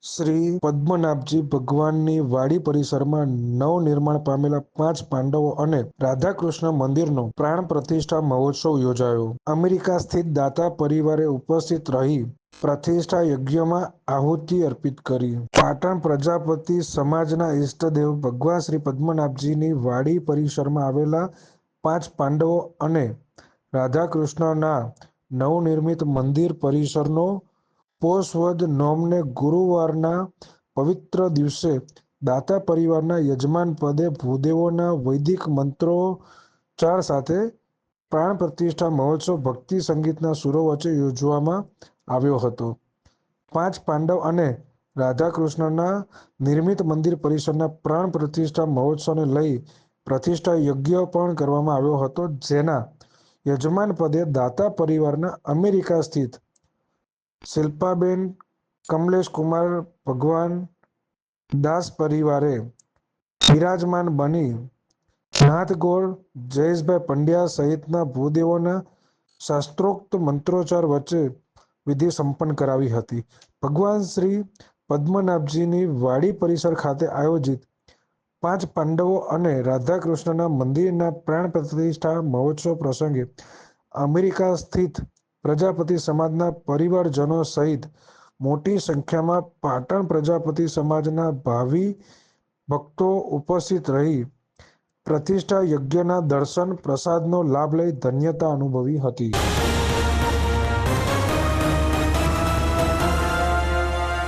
શ્રી પદ્મનાભજી ભગવાનની વાડી પરિસરમાં નવનિર્માણ પામેલા 5 પાંડવો અને રાધાકૃષ્ણ મંદિરનો પ્રાણ પ્રતિષ્ઠા મહોત્સવ યોજાયો. અમેરિકા સ્થિત દાતા પરિવારે ઉપસ્થિત રહી પ્રતિષ્ઠા યજ્ઞમાં આહુતિ અર્પિત કરી. પાટણ પ્રજાપતિ સમાજના ઇષ્ટદેવ ભગવાન શ્રી પદ્મનાભજીની વાડી પરિસરમાં આવેલા 5 પાંડવો અને રાધાકૃષ્ણના નવનિર્મિત મંદિર પરિસરનો પોષ વદ નોમને ગુરુવારના પવિત્ર દિવસે દાતા પરિવારના યજમાન પદે ભૂદેવોના વૈદિક મંત્રોચ્ચાર સાથે પ્રાણ પ્રતિષ્ઠા મહોત્સવ ભક્તિ સંગીતના સુરો વચ્ચે યોજવામાં આવ્યો હતો. 5 પાંડવ અને રાધાકૃષ્ણના નિર્મિત મંદિર પરિસરના પ્રાણ પ્રતિષ્ઠા મહોત્સવને લઈ પ્રતિષ્ઠા યજ્ઞ પણ કરવામાં આવ્યો હતો, જેના યજમાન પદે દાતા પરિવારના અમેરિકા સ્થિત શિલ્પાબેન કમલેશકુમાર ભગવાન દાસ પરિવારે બિરાજમાન બની નાથગોળ જયેશભાઈ પંડ્યા સહિતના ભૂદેવોના શાસ્ત્રોક્ત મંત્રોચ્ચાર વચ્ચે વિધિ સંપન્ન કરાવી હતી. ભગવાન શ્રી પદ્મનાભજીની વાડી પરિસર ખાતે આયોજિત 5 પાંડવો અને રાધાકૃષ્ણના મંદિરના પ્રાણ પ્રતિષ્ઠા મહોત્સવ પ્રસંગે અમેરિકા સ્થિત પ્રજાપતિ સમાજના પરિવારજનો સહિત મોટી સંખ્યામાં પાટણ પ્રજાપતિ સમાજના ભાવિ ભક્તો ઉપસ્થિત રહી પ્રતિષ્ઠા યજ્ઞના દર્શન પ્રસાદનો લાભ લઈ ધન્યતા અનુભવી હતી.